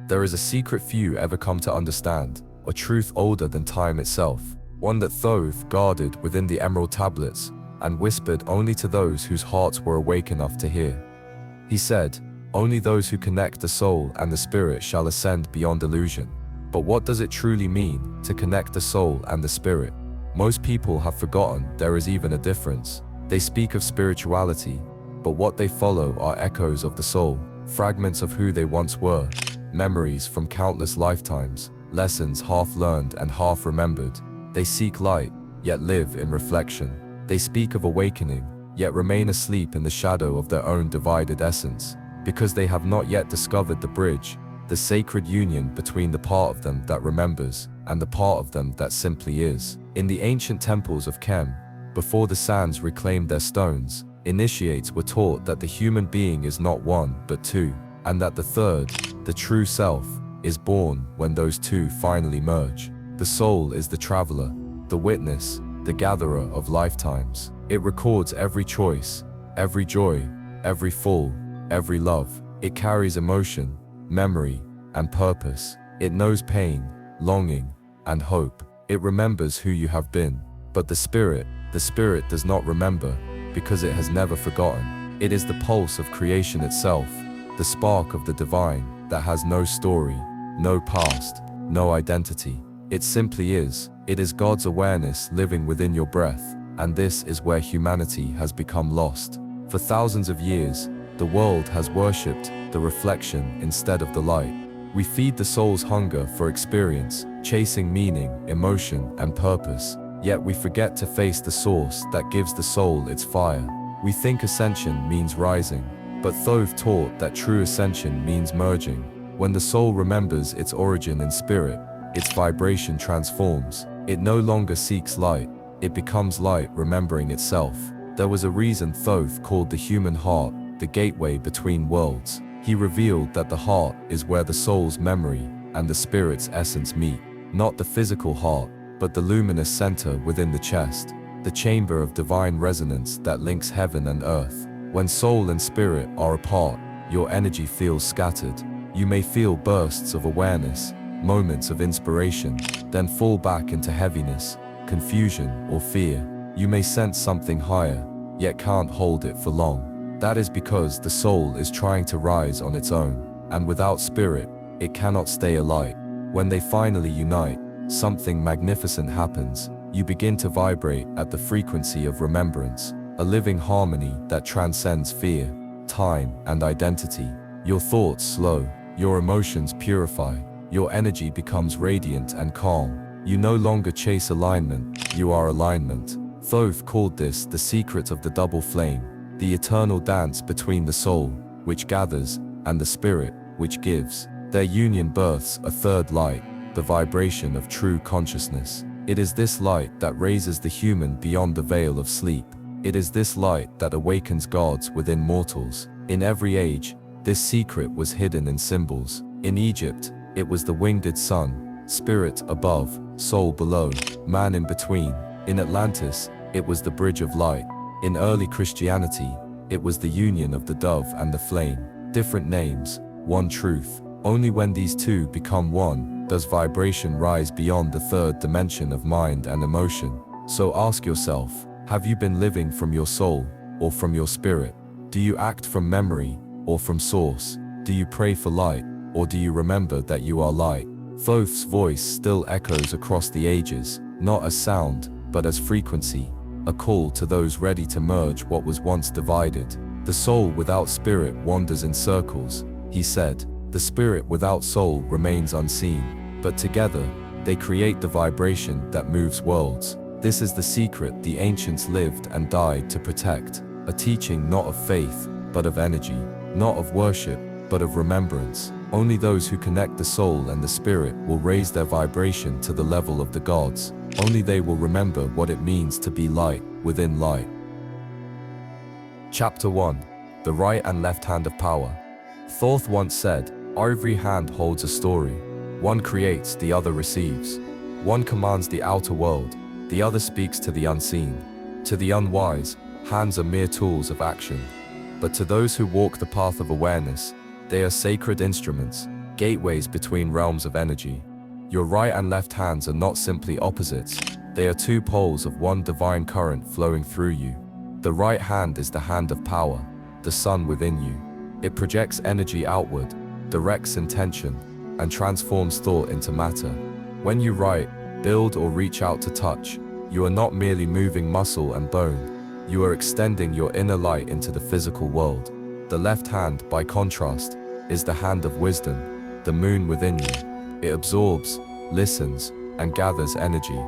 There is a secret few ever come to understand, a truth older than time itself, one that Thoth guarded within the emerald tablets and whispered only to those whose hearts were awake enough to hear. He said, "Only those who connect the soul and the spirit shall ascend beyond illusion." But what does it truly mean to connect the soul and the spirit? Most people have forgotten there is even a difference. They speak of spirituality, but what they follow are echoes of the soul, fragments of who they once were, memories from countless lifetimes, lessons half learned and half remembered. They seek light, yet live in reflection. They speak of awakening, yet remain asleep in the shadow of their own divided essence, because they have not yet discovered the bridge, the sacred union between the part of them that remembers and the part of them that simply is. In the ancient temples of Kem, before the sands reclaimed their stones, initiates were taught that the human being is not one but two, and that the third, the true self, is born when those two finally merge. The soul is the traveler, the witness, the gatherer of lifetimes. It records every choice, every joy, every fall, every love. It carries emotion, memory, and purpose. It knows pain, longing, and hope. It remembers who you have been. But the spirit does not remember, because it has never forgotten. It is the pulse of creation itself, the spark of the divine that has no story, no past, no identity. It simply is. It is God's awareness living within your breath, and this is where humanity has become lost. For thousands of years, the world has worshipped the reflection instead of the light. We feed the soul's hunger for experience, chasing meaning, emotion, and purpose. Yet we forget to face the source that gives the soul its fire. We think ascension means rising, but Thoth taught that true ascension means merging. When the soul remembers its origin in spirit, its vibration transforms. It no longer seeks light, it becomes light remembering itself. There was a reason Thoth called the human heart the gateway between worlds. He revealed that the heart is where the soul's memory and the spirit's essence meet. Not the physical heart, but the luminous center within the chest, the chamber of divine resonance that links heaven and earth. When soul and spirit are apart, your energy feels scattered. You may feel bursts of awareness, moments of inspiration, then fall back into heaviness, confusion, or fear. You may sense something higher, yet can't hold it for long. That is because the soul is trying to rise on its own, and without spirit, it cannot stay alight. When they finally unite, something magnificent happens. You begin to vibrate at the frequency of remembrance, a living harmony that transcends fear, time, and identity. Your thoughts slow, your emotions purify, your energy becomes radiant and calm. You no longer chase alignment, you are alignment. Thoth called this the secret of the double flame, the eternal dance between the soul, which gathers, and the spirit, which gives. Their union births a third light, the vibration of true consciousness. It is this light that raises the human beyond the veil of sleep. It is this light that awakens gods within mortals. In every age, this secret was hidden in symbols. In Egypt, it was the winged sun, spirit above, soul below, man in between. In Atlantis, it was the bridge of light. In early Christianity, it was the union of the dove and the flame. Different names, one truth. Only when these two become one, does vibration rise beyond the third dimension of mind and emotion. So ask yourself, have you been living from your soul, or from your spirit? Do you act from memory, or from source? Do you pray for light, or do you remember that you are light? Thoth's voice still echoes across the ages, not as sound, but as frequency, a call to those ready to merge what was once divided. The soul without spirit wanders in circles, he said. The spirit without soul remains unseen, but together, they create the vibration that moves worlds. This is the secret the ancients lived and died to protect, a teaching not of faith, but of energy, not of worship, but of remembrance. Only those who connect the soul and the spirit will raise their vibration to the level of the gods. Only they will remember what it means to be light within light. Chapter 1. The Right and Left Hand of Power. Thoth once said, "Every hand holds a story. One creates, the other receives. One commands the outer world, the other speaks to the unseen. To the unwise, hands are mere tools of action. But to those who walk the path of awareness, they are sacred instruments, gateways between realms of energy. Your right and left hands are not simply opposites, they are two poles of one divine current flowing through you. The right hand is the hand of power, the sun within you. It projects energy outward, directs intention, and transforms thought into matter. When you write, build, or reach out to touch, you are not merely moving muscle and bone, you are extending your inner light into the physical world. The left hand, by contrast, is the hand of wisdom, the moon within you. It absorbs, listens, and gathers energy.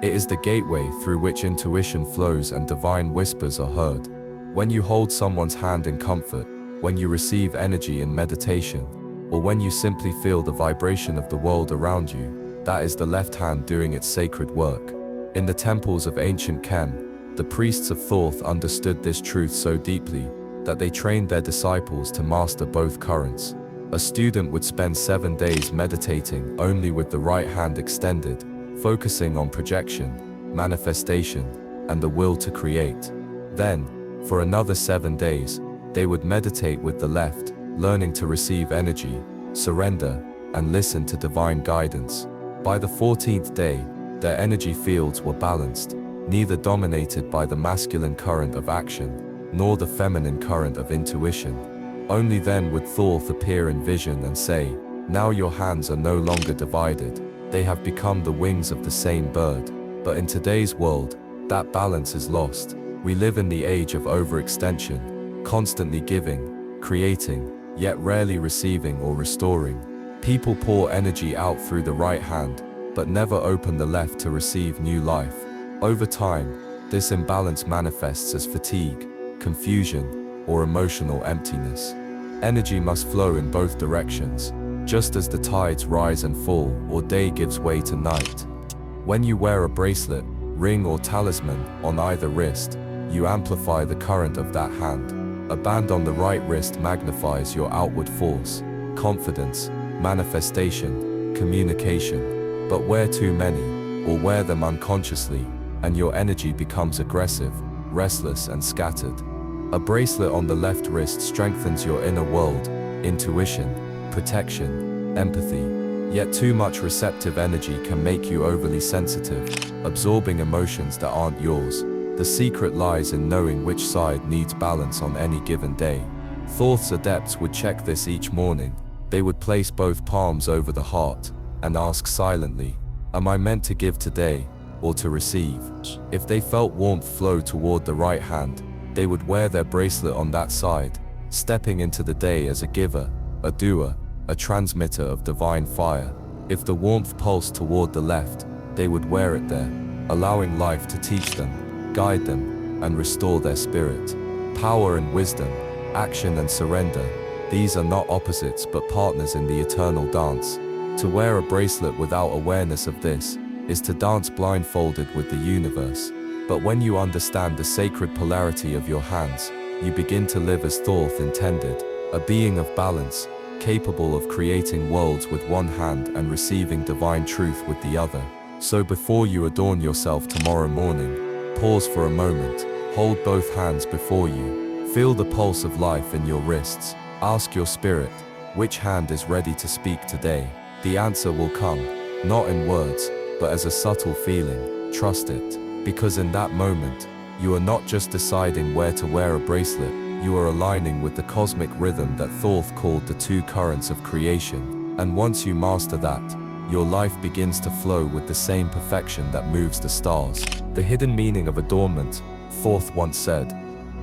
It is the gateway through which intuition flows and divine whispers are heard. When you hold someone's hand in comfort, when you receive energy in meditation, or when you simply feel the vibration of the world around you, that is the left hand doing its sacred work. In the temples of ancient Kem, the priests of Thoth understood this truth so deeply that they trained their disciples to master both currents. A student would spend 7 days meditating only with the right hand extended, focusing on projection, manifestation, and the will to create. Then, for another 7 days, they would meditate with the left, learning to receive energy, surrender, and listen to divine guidance. By the 14th day, their energy fields were balanced, neither dominated by the masculine current of action, nor the feminine current of intuition. Only then would Thoth appear in vision and say, "Now your hands are no longer divided, they have become the wings of the same bird." But in today's world, that balance is lost. We live in the age of overextension, constantly giving, creating, yet rarely receiving or restoring. People pour energy out through the right hand, but never open the left to receive new life. Over time, this imbalance manifests as fatigue, confusion, or emotional emptiness. Energy must flow in both directions, just as the tides rise and fall or day gives way to night. When you wear a bracelet, ring, or talisman on either wrist, you amplify the current of that hand. A band on the right wrist magnifies your outward force, confidence, manifestation, communication. But wear too many, or wear them unconsciously, and your energy becomes aggressive, restless, and scattered. A bracelet on the left wrist strengthens your inner world, intuition, protection, empathy. Yet too much receptive energy can make you overly sensitive, absorbing emotions that aren't yours. The secret lies in knowing which side needs balance on any given day. Thoth's adepts would check this each morning. They would place both palms over the heart and ask silently, "Am I meant to give today, or to receive?" If they felt warmth flow toward the right hand, they would wear their bracelet on that side, stepping into the day as a giver, a doer, a transmitter of divine fire. If the warmth pulsed toward the left, they would wear it there, allowing life to teach them, guide them, and restore their spirit. Power and wisdom, action and surrender, these are not opposites but partners in the eternal dance. To wear a bracelet without awareness of this is to dance blindfolded with the universe. But when you understand the sacred polarity of your hands, you begin to live as Thoth intended, a being of balance, capable of creating worlds with one hand and receiving divine truth with the other. So before you adorn yourself tomorrow morning, pause for a moment, hold both hands before you, feel the pulse of life in your wrists, ask your spirit, which hand is ready to speak today? The answer will come, not in words, but as a subtle feeling. Trust it, because in that moment, you are not just deciding where to wear a bracelet, you are aligning with the cosmic rhythm that Thoth called the two currents of creation. And once you master that, your life begins to flow with the same perfection that moves the stars. The hidden meaning of adornment, Thoth once said,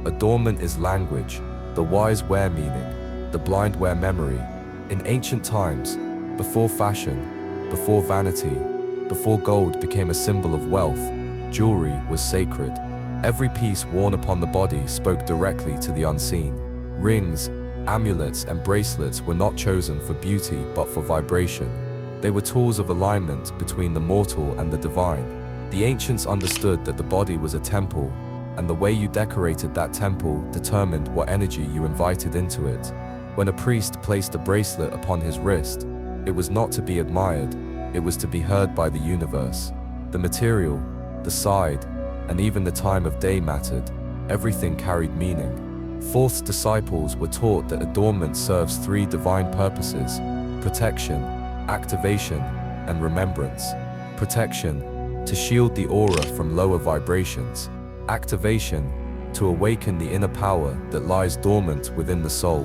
"Adornment is language, the wise wear meaning, the blind wear memory." In ancient times, before fashion, before vanity, before gold became a symbol of wealth, jewelry was sacred. Every piece worn upon the body spoke directly to the unseen. Rings, amulets, and bracelets were not chosen for beauty but for vibration. They were tools of alignment between the mortal and the divine. The ancients understood that the body was a temple, and the way you decorated that temple determined what energy you invited into it. When a priest placed a bracelet upon his wrist, it was not to be admired, it was to be heard by the universe. The material, the side, and even the time of day mattered. Everything carried meaning. Thoth's disciples were taught that adornment serves three divine purposes: protection, activation, and remembrance. Protection, to shield the aura from lower vibrations. Activation, to awaken the inner power that lies dormant within the soul.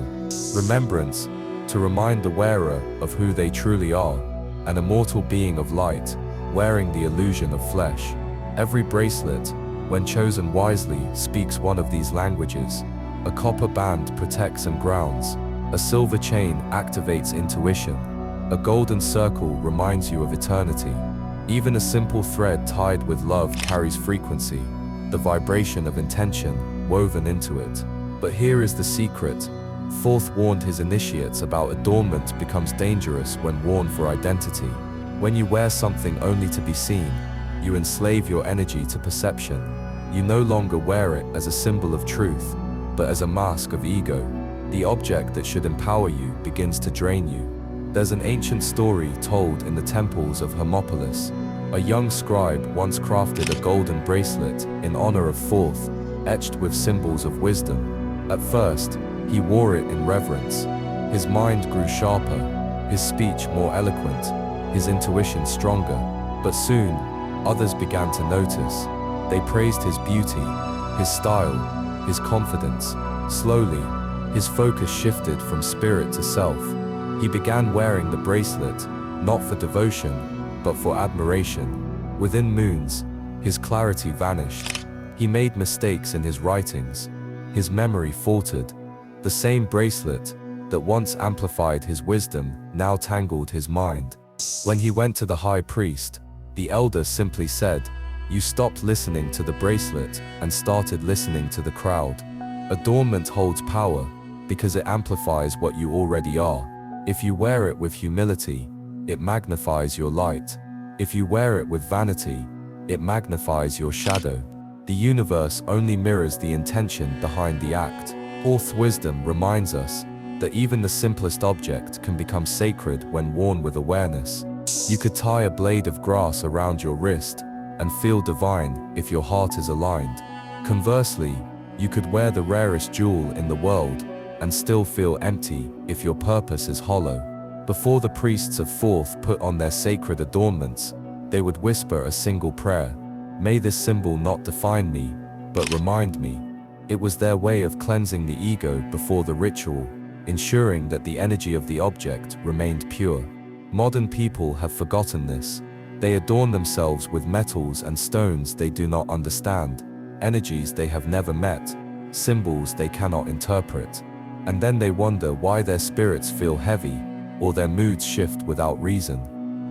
Remembrance, to remind the wearer of who they truly are, an immortal being of light, wearing the illusion of flesh. Every bracelet, when chosen wisely, speaks one of these languages. A copper band protects and grounds. A silver chain activates intuition. A golden circle reminds you of eternity. Even a simple thread tied with love carries frequency, the vibration of intention woven into it. But here is the secret. Thoth warned his initiates about adornment becomes dangerous when worn for identity. When you wear something only to be seen, you enslave your energy to perception. You no longer wear it as a symbol of truth, but as a mask of ego. The object that should empower you begins to drain you. There's an ancient story told in the temples of Hermopolis. A young scribe once crafted a golden bracelet in honor of Thoth, etched with symbols of wisdom. At first, he wore it in reverence. His mind grew sharper, his speech more eloquent, his intuition stronger. But soon, others began to notice. They praised his beauty, his style, his confidence. Slowly, his focus shifted from spirit to self. He began wearing the bracelet, not for devotion, but for admiration. Within moons, his clarity vanished. He made mistakes in his writings. His memory faltered. The same bracelet that once amplified his wisdom now tangled his mind. When he went to the high priest, the elder simply said, "You stopped listening to the bracelet and started listening to the crowd." Adornment holds power because it amplifies what you already are. If you wear it with humility, it magnifies your light. If you wear it with vanity, it magnifies your shadow. The universe only mirrors the intention behind the act. Thoth's wisdom reminds us that even the simplest object can become sacred when worn with awareness. You could tie a blade of grass around your wrist and feel divine if your heart is aligned. Conversely, you could wear the rarest jewel in the world and still feel empty if your purpose is hollow. Before the priests of Thoth put on their sacred adornments, they would whisper a single prayer. "May this symbol not define me, but remind me." It was their way of cleansing the ego before the ritual, ensuring that the energy of the object remained pure. Modern people have forgotten this. They adorn themselves with metals and stones they do not understand, energies they have never met, symbols they cannot interpret. And then they wonder why their spirits feel heavy, or their moods shift without reason.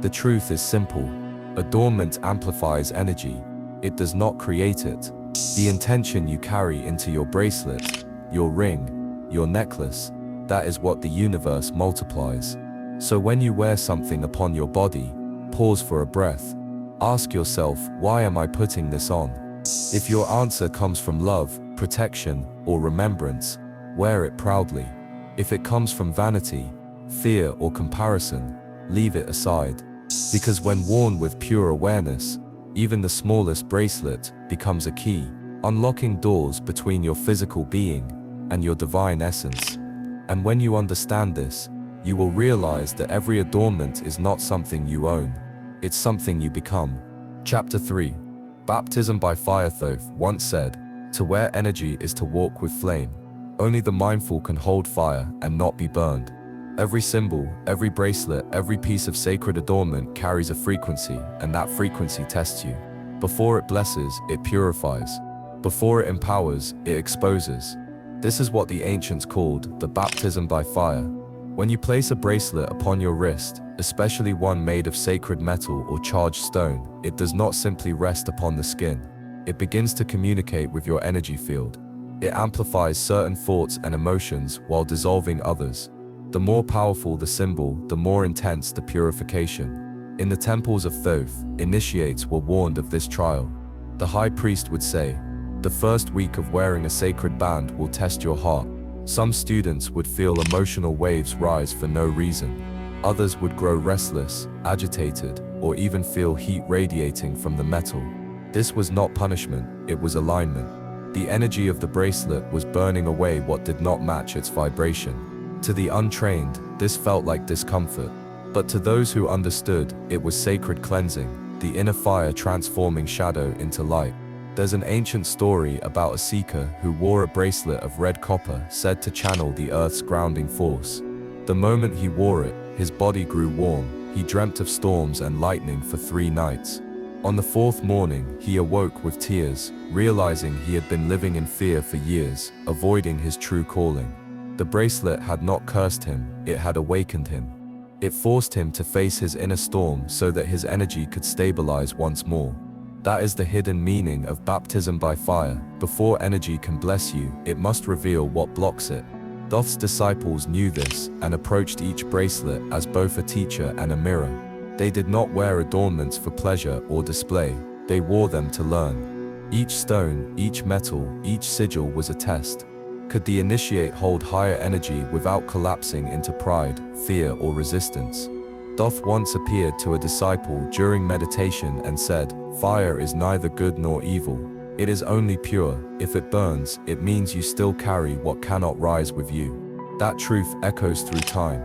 The truth is simple. Adornment amplifies energy. It does not create it. The intention you carry into your bracelet, your ring, your necklace, that is what the universe multiplies. So when you wear something upon your body, pause for a breath. Ask yourself, why am I putting this on? If your answer comes from love, protection, or remembrance, wear it proudly. If it comes from vanity, fear, or comparison, leave it aside. Because when worn with pure awareness, even the smallest bracelet becomes a key, unlocking doors between your physical being and your divine essence. And when you understand this, you will realize that every adornment is not something you own. It's something you become. Chapter 3. Baptism by Fire. Thoth once said, "To wear energy is to walk with flame. Only the mindful can hold fire and not be burned." Every symbol, every bracelet, every piece of sacred adornment carries a frequency, and that frequency tests you. Before it blesses, it purifies. Before it empowers, it exposes. This is what the ancients called the baptism by fire. When you place a bracelet upon your wrist, especially one made of sacred metal or charged stone, it does not simply rest upon the skin. It begins to communicate with your energy field. It amplifies certain thoughts and emotions while dissolving others. The more powerful the symbol, the more intense the purification. In the temples of Thoth, initiates were warned of this trial. The high priest would say, "The first week of wearing a sacred band will test your heart." Some students would feel emotional waves rise for no reason. Others would grow restless, agitated, or even feel heat radiating from the metal. This was not punishment, it was alignment. The energy of the bracelet was burning away what did not match its vibration. To the untrained, this felt like discomfort. But to those who understood, it was sacred cleansing, the inner fire transforming shadow into light. There's an ancient story about a seeker who wore a bracelet of red copper said to channel the earth's grounding force. The moment he wore it, his body grew warm. He dreamt of storms and lightning for 3 nights. On the 4th morning, he awoke with tears, realizing he had been living in fear for years, avoiding his true calling. The bracelet had not cursed him, it had awakened him. It forced him to face his inner storm so that his energy could stabilize once more. That is the hidden meaning of baptism by fire. Before energy can bless you, it must reveal what blocks it. Thoth's disciples knew this and approached each bracelet as both a teacher and a mirror. They did not wear adornments for pleasure or display, they wore them to learn. Each stone, each metal, each sigil was a test. Could the initiate hold higher energy without collapsing into pride, fear, or resistance? Thoth once appeared to a disciple during meditation and said, "Fire is neither good nor evil. It is only pure. If it burns, it means you still carry what cannot rise with you." That truth echoes through time.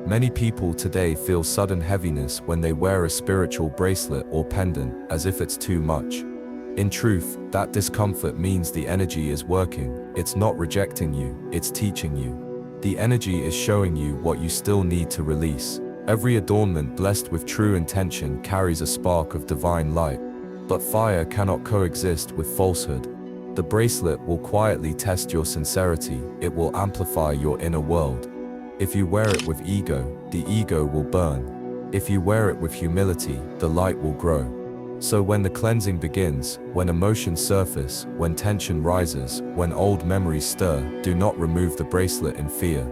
Many people today feel sudden heaviness when they wear a spiritual bracelet or pendant, as if it's too much. In truth, that discomfort means the energy is working. It's not rejecting you, it's teaching you. The energy is showing you what you still need to release. Every adornment blessed with true intention carries a spark of divine light. But fire cannot coexist with falsehood. The bracelet will quietly test your sincerity, it will amplify your inner world. If you wear it with ego, the ego will burn. If you wear it with humility, the light will grow. So when the cleansing begins, when emotions surface, when tension rises, when old memories stir, do not remove the bracelet in fear.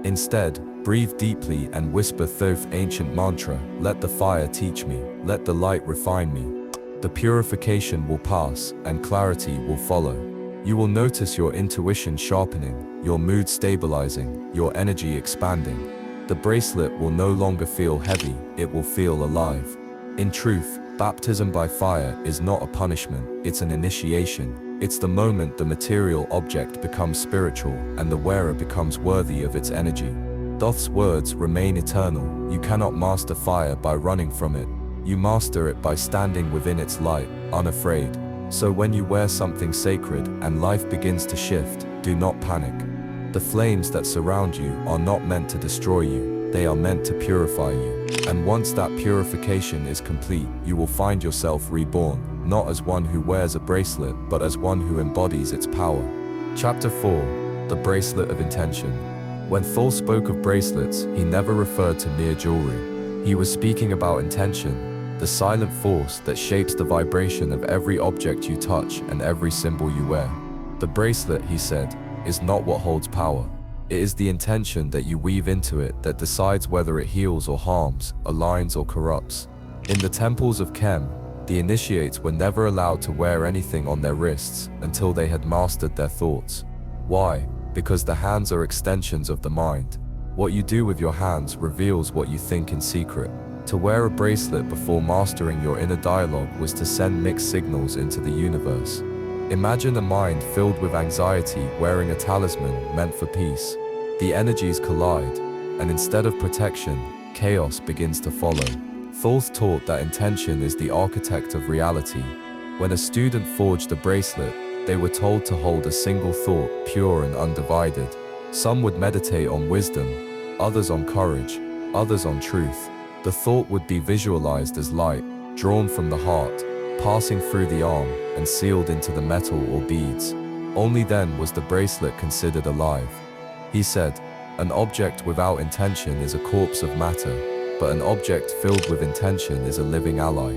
Instead, breathe deeply and whisper Thoth's ancient mantra, "Let the fire teach me, let the light refine me." The purification will pass, and clarity will follow. You will notice your intuition sharpening, your mood stabilizing, your energy expanding. The bracelet will no longer feel heavy, it will feel alive. In truth, baptism by fire is not a punishment, it's an initiation. It's the moment the material object becomes spiritual, and the wearer becomes worthy of its energy. Thoth's words remain eternal. You cannot master fire by running from it. You master it by standing within its light, unafraid. So when you wear something sacred and life begins to shift, do not panic. The flames that surround you are not meant to destroy you, they are meant to purify you. And once that purification is complete, you will find yourself reborn, not as one who wears a bracelet, but as one who embodies its power. Chapter 4. The Bracelet of Intention. When Thoth spoke of bracelets, he never referred to mere jewelry. He was speaking about intention, the silent force that shapes the vibration of every object you touch and every symbol you wear. The bracelet, he said, is not what holds power. It is the intention that you weave into it that decides whether it heals or harms, aligns or corrupts. In the temples of Chem, the initiates were never allowed to wear anything on their wrists until they had mastered their thoughts. Why? Because the hands are extensions of the mind. What you do with your hands reveals what you think in secret. To wear a bracelet before mastering your inner dialogue was to send mixed signals into the universe. Imagine a mind filled with anxiety wearing a talisman meant for peace. The energies collide, and instead of protection, chaos begins to follow. Thoth taught that intention is the architect of reality. When a student forged a bracelet, they were told to hold a single thought, pure and undivided. Some would meditate on wisdom, others on courage, others on truth. The thought would be visualized as light, drawn from the heart, passing through the arm, and sealed into the metal or beads. Only then was the bracelet considered alive. He said, "An object without intention is a corpse of matter, but an object filled with intention is a living ally."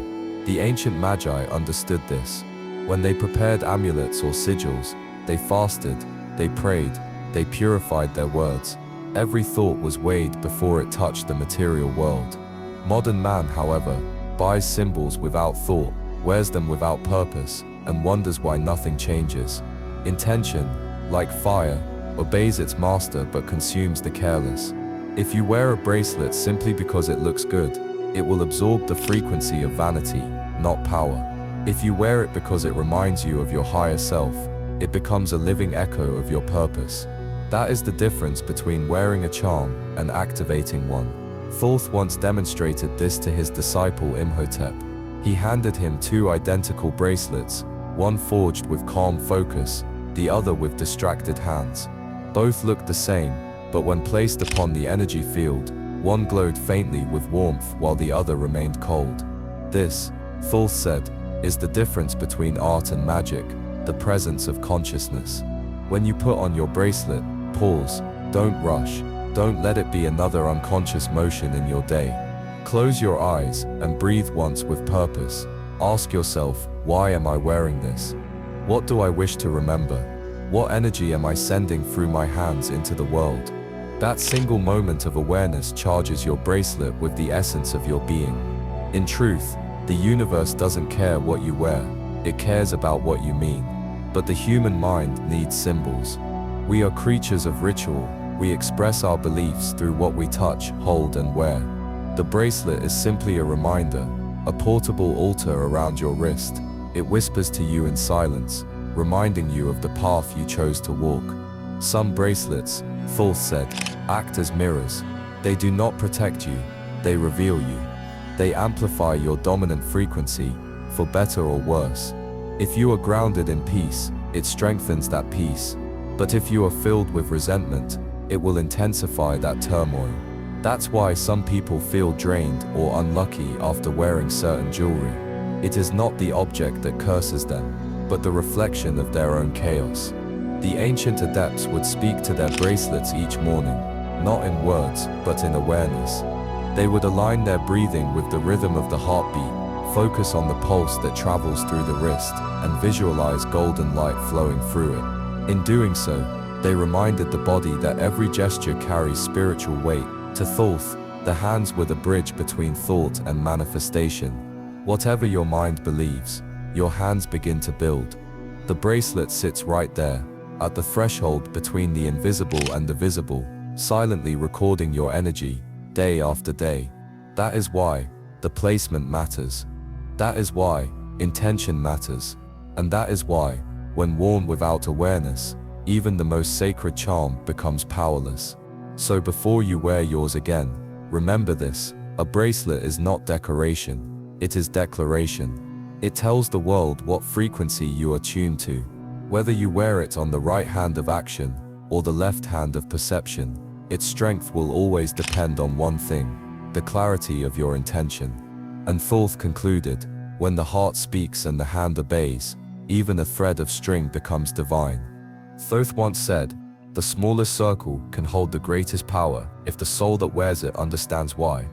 The ancient magi understood this. When they prepared amulets or sigils, they fasted, they prayed, they purified their words. Every thought was weighed before it touched the material world. Modern man, however, buys symbols without thought, wears them without purpose, and wonders why nothing changes. Intention, like fire, obeys its master but consumes the careless. If you wear a bracelet simply because it looks good, it will absorb the frequency of vanity, not power. If you wear it because it reminds you of your higher self, it becomes a living echo of your purpose. That is the difference between wearing a charm and activating one. Thoth once demonstrated this to his disciple Imhotep. He handed him two identical bracelets, one forged with calm focus, the other with distracted hands. Both looked the same, but when placed upon the energy field, one glowed faintly with warmth while the other remained cold. This, Thoth said, is the difference between art and magic, the presence of consciousness. When you put on your bracelet, pause, don't rush, don't let it be another unconscious motion in your day. Close your eyes and breathe once with purpose. Ask yourself, why am I wearing this? What do I wish to remember? What energy am I sending through my hands into the world? That single moment of awareness charges your bracelet with the essence of your being. In truth, the universe doesn't care what you wear, it cares about what you mean. But the human mind needs symbols. We are creatures of ritual, we express our beliefs through what we touch, hold and wear. The bracelet is simply a reminder, a portable altar around your wrist. It whispers to you in silence, reminding you of the path you chose to walk. Some bracelets, Thoth said, act as mirrors. They do not protect you, they reveal you. They amplify your dominant frequency, for better or worse. If you are grounded in peace, it strengthens that peace. But if you are filled with resentment, it will intensify that turmoil. That's why some people feel drained or unlucky after wearing certain jewelry. It is not the object that curses them, but the reflection of their own chaos. The ancient adepts would speak to their bracelets each morning, not in words, but in awareness. They would align their breathing with the rhythm of the heartbeat, focus on the pulse that travels through the wrist, and visualize golden light flowing through it. In doing so, they reminded the body that every gesture carries spiritual weight. To Thoth, the hands were the bridge between thought and manifestation. Whatever your mind believes, your hands begin to build. The bracelet sits right there, at the threshold between the invisible and the visible, silently recording your energy, day after day. That is why the placement matters. That is why intention matters. And that is why, when worn without awareness, even the most sacred charm becomes powerless. So before you wear yours again, remember this: a bracelet is not decoration, it is declaration. It tells the world what frequency you are tuned to. Whether you wear it on the right hand of action or the left hand of perception, its strength will always depend on one thing: the clarity of your intention. And Thoth concluded, when the heart speaks and the hand obeys, even a thread of string becomes divine. Thoth once said, the smallest circle can hold the greatest power if the soul that wears it understands why.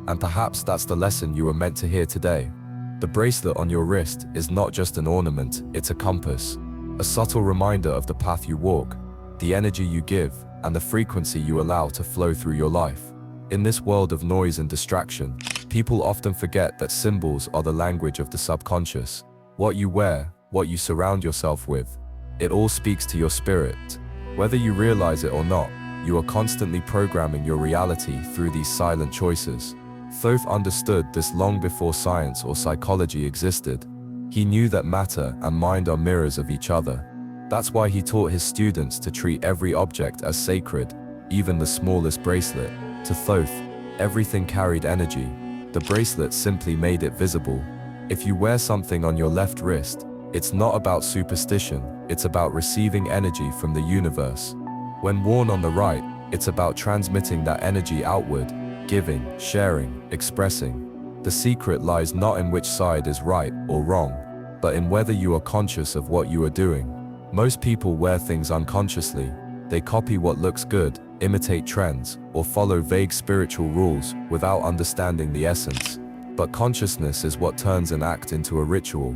And perhaps that's the lesson you were meant to hear today. The bracelet on your wrist is not just an ornament, it's a compass. A subtle reminder of the path you walk, the energy you give, and the frequency you allow to flow through your life. In this world of noise and distraction, people often forget that symbols are the language of the subconscious. What you wear, what you surround yourself with, it all speaks to your spirit. Whether you realize it or not, you are constantly programming your reality through these silent choices. Thoth understood this long before science or psychology existed. He knew that matter and mind are mirrors of each other. That's why he taught his students to treat every object as sacred, even the smallest bracelet. To Thoth, everything carried energy. The bracelet simply made it visible. If you wear something on your left wrist, it's not about superstition, it's about receiving energy from the universe. When worn on the right, it's about transmitting that energy outward, giving, sharing, expressing. The secret lies not in which side is right or wrong, but in whether you are conscious of what you are doing. Most people wear things unconsciously. They copy what looks good, imitate trends, or follow vague spiritual rules without understanding the essence. But consciousness is what turns an act into a ritual.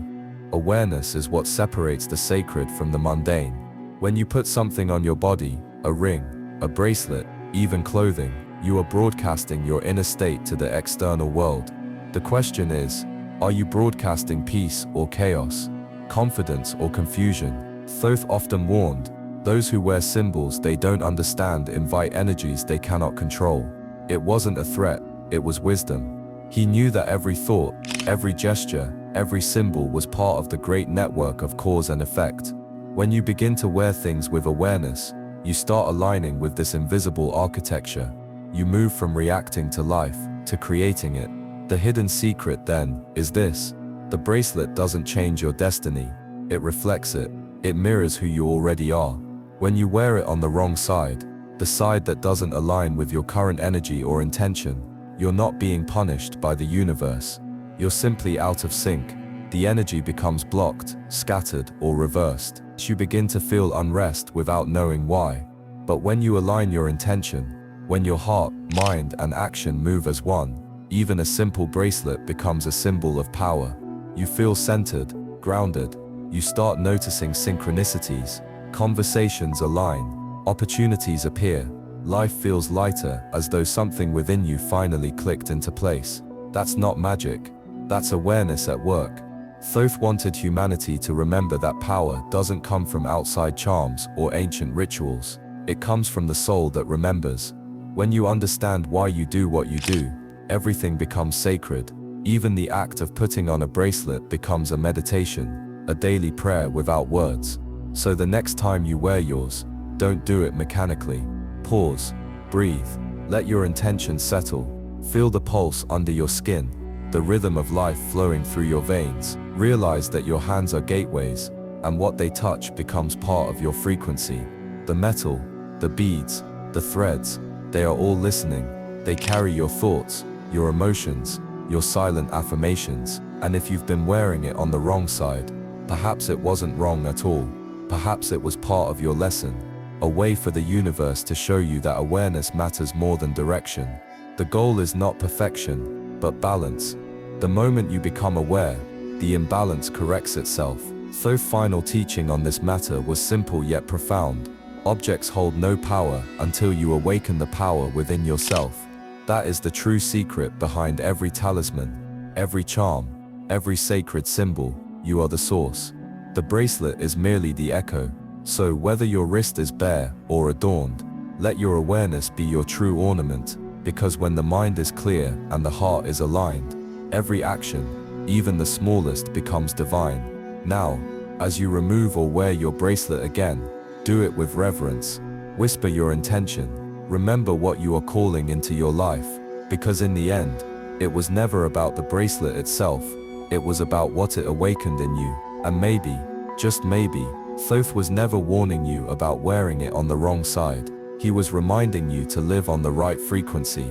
Awareness is what separates the sacred from the mundane. When you put something on your body, a ring, a bracelet, even clothing, you are broadcasting your inner state to the external world. The question is, are you broadcasting peace or chaos, confidence or confusion? Thoth often warned, those who wear symbols they don't understand invite energies they cannot control. It wasn't a threat, it was wisdom. He knew that every thought, every gesture, every symbol was part of the great network of cause and effect. When you begin to wear things with awareness, You start aligning with this invisible architecture. You move from reacting to life, to creating it. The hidden secret, then, is this. The bracelet doesn't change your destiny. It reflects it. It mirrors who you already are. When you wear it on the wrong side, the side that doesn't align with your current energy or intention, you're not being punished by the universe. You're simply out of sync. The energy becomes blocked, scattered, or reversed. You begin to feel unrest without knowing why. But when you align your intention, when your heart, mind, and action move as one, even a simple bracelet becomes a symbol of power. You feel centered, grounded. You start noticing synchronicities. Conversations align. Opportunities appear. Life feels lighter, as though something within you finally clicked into place. That's not magic. That's awareness at work. Thoth wanted humanity to remember that power doesn't come from outside charms or ancient rituals. It comes from the soul that remembers. When you understand why you do what you do, everything becomes sacred. Even the act of putting on a bracelet becomes a meditation, a daily prayer without words. So the next time you wear yours, don't do it mechanically. Pause, breathe, let your intention settle. Feel the pulse under your skin, the rhythm of life flowing through your veins. Realize that your hands are gateways, and what they touch becomes part of your frequency. The metal, the beads, the threads, they are all listening. They carry your thoughts, your emotions, your silent affirmations. And if you've been wearing it on the wrong side, perhaps it wasn't wrong at all. Perhaps it was part of your lesson, a way for the universe to show you that awareness matters more than direction. The goal is not perfection, but balance. The moment you become aware, the imbalance corrects itself. Thoth's final teaching on this matter was simple yet profound. Objects hold no power until you awaken the power within yourself. That is the true secret behind every talisman, every charm, every sacred symbol. You are the source. The bracelet is merely the echo. So whether your wrist is bare or adorned, let your awareness be your true ornament, because when the mind is clear and the heart is aligned, every action, even the smallest, becomes divine. Now, as you remove or wear your bracelet again, do it with reverence. Whisper your intention. Remember what you are calling into your life, because in the end, it was never about the bracelet itself. It was about what it awakened in you. And maybe, just maybe, Thoth was never warning you about wearing it on the wrong side. He was reminding you to live on the right frequency.